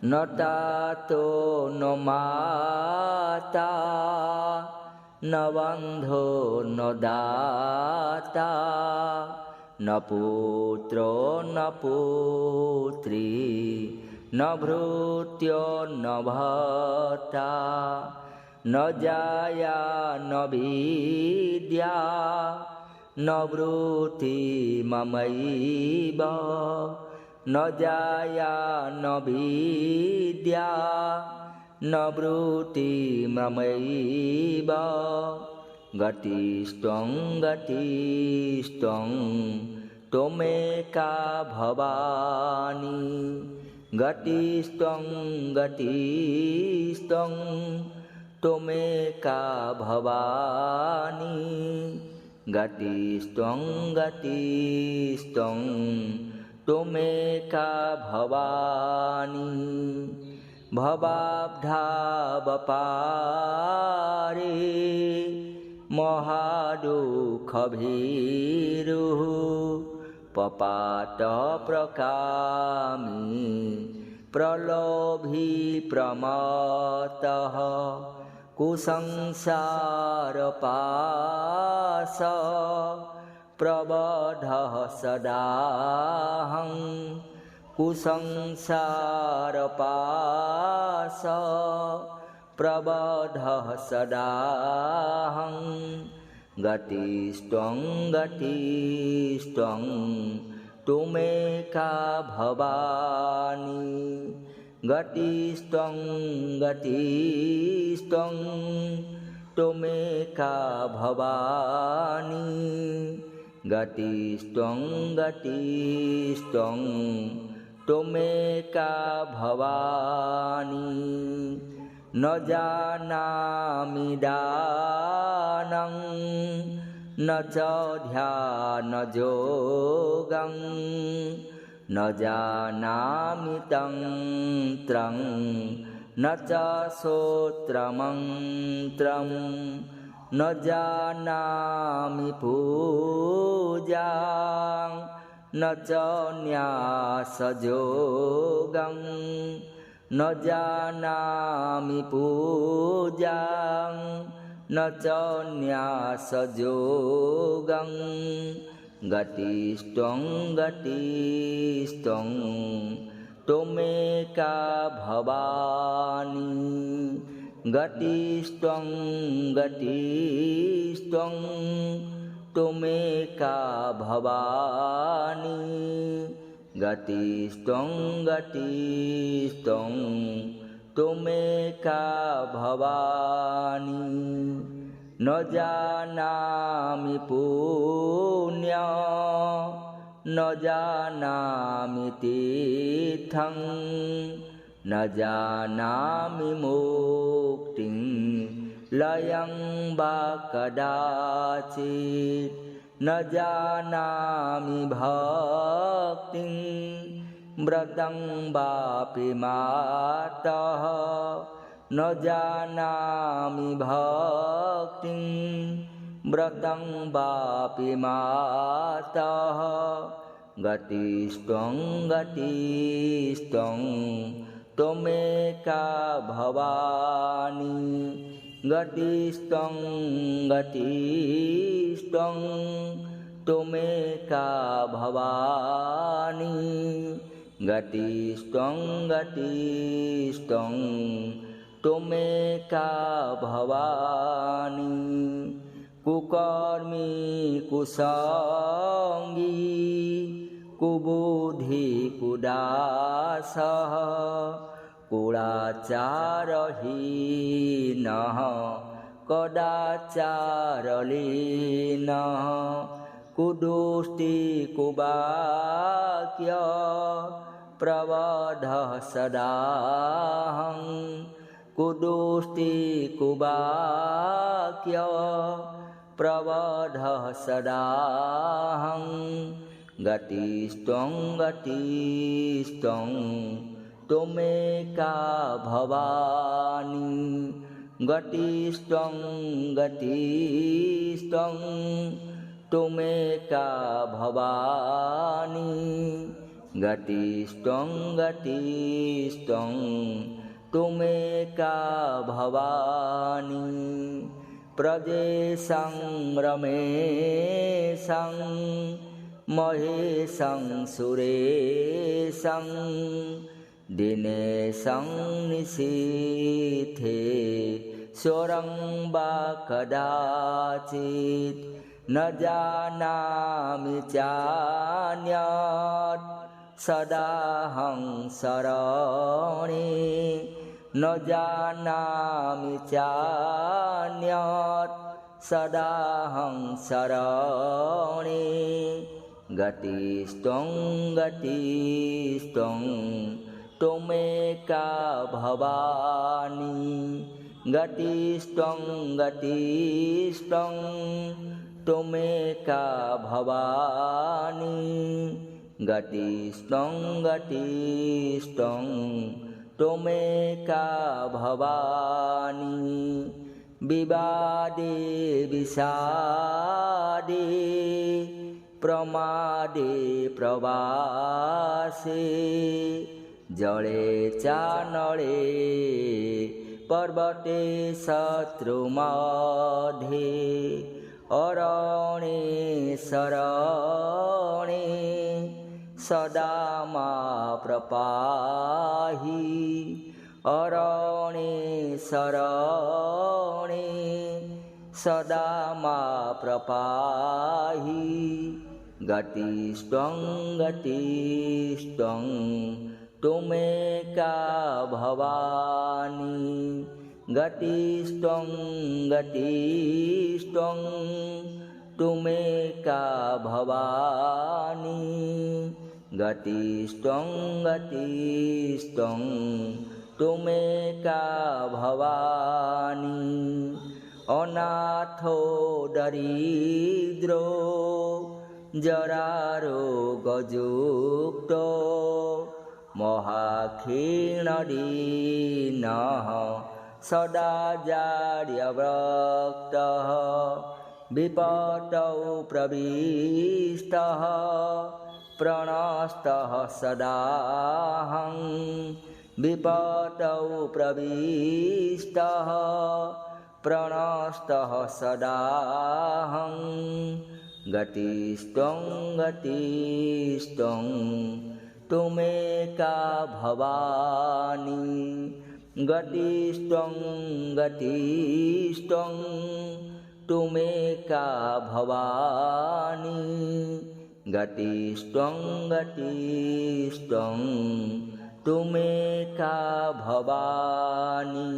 न तातो न माता न बन्धो न दाता न पुत्रो न पुत्री न भृत्यो न भर्ता न जाया न विद्या न वृत्ति ममैव न जाया न विद्या न वृत्ति ममैव गतिस्त्वं गतिस्त्वं त्वमेका भवानी गतिस्त्वं गतिस्त्वं त्वमेका भवानी गतिस्त्वं गतिस्त्वं त्वमेका भवानी भवाब्धावपारे महादुःखभीरुः पपातप्रकामी प्रलोभी प्रमत्तः कुसंसारपाश प्रबद्धः सदाहं कुसंसारपाश प्रबद्धः सदाहं गतिस्त्वं गतिस्त्वं त्वमेका भवानी गतिस्त्वं गतिस्त्वं त्वमेका भवानी गतिस्त्वं गतिस्त्वं त्वमेका भवानी न जानामि दानं न च ध्यानयोगं न जानामि तन्त्रं न च स्तोत्रमन्त्रं न जानामि पूजां न च न्यासयोगं न जानामि पूजां न च न्यासयोगं गतिस्त्वं गतिस्त्वं त्वमेका भवानी गतिस्त्वं गतिस्त्वं त्वमेका भवानी गतिस्त्वं गतिस्त्वं त्वमेका भवानी न जानामि पुण्यं न जानामि तीर्थं न जानामि मुक्तिं लयं वा कदाचित् न जानामि भक्तिं व्रतं वापि मातः न जानामि भक्तिं व्रतं वापि मातः गतिस्त्वं गतिस्त्वं त्वमेका भवानी गतिस्त्वं गतिस्त्वं त्वमेका भवानी गतिस्त्वं गतिस्त्वं त्वमेका भवानी कुकर्मी कुसंगी कुबुद्धि कुदासः कुलाचारहीनः कदाचारलीनः कुदुष्टि कुवाक्य प्रबद्धः सदाहं कुदुष्टि कुवाक्य प्रबद्धः सदाहं गतिस्त्वं गतिस्त्वं त्वमेका भवानी गतिस्त्वं गतिस्त्वं त्वमेका भवानी गतिस्त्वं गतिस्त्वं त्वमेका भवानी प्रदेशं रमेशं महेशं सुरेशं दिनेशं निशीथे स्वरं वा कदाचित् न जानामि चान्यत् सदाहं शरणे न जानामि चान्यत् सदाहं शरणे गतिस्त्वं गतिस्त्वं त्वमेका भवानी गतिस्त्वं गतिस्त्वं त्वमेका भवानी गतिस्त्वं गतिस्त्वं त्वमेका भवानी विवादे विषादे प्रमादे प्रवासे जले चानले पर्वते शत्रुमध्ये अरणे शरणे सदा मा प्रपाहि अरणे शरणे सदा मा प्रपाहि गतिस्त्वं गतिस्त्वं त्वमेका भवानी गतिस्त्वं गतिस्त्वं त्वमेका भवानी गतिस्त्वं गतिस्त्वं त्वमेका भवानी अनाथो दरिद्रो जरारोगयुक्तो महाक्षीणदीनः सदा जाड्यव्रक्तः विपतौ प्रविष्टः प्रणस्तः सदाहं विपतौ प्रविष्टः प्रणस्तः सदाहं गतिस्त्वं गतिस्त्वं त्वमेका भवानी गतिस्त्वं गतिस्त्वं त्वमेका भवानी गतिस्त्वं गतिस्त्वं त्वमेका भवानी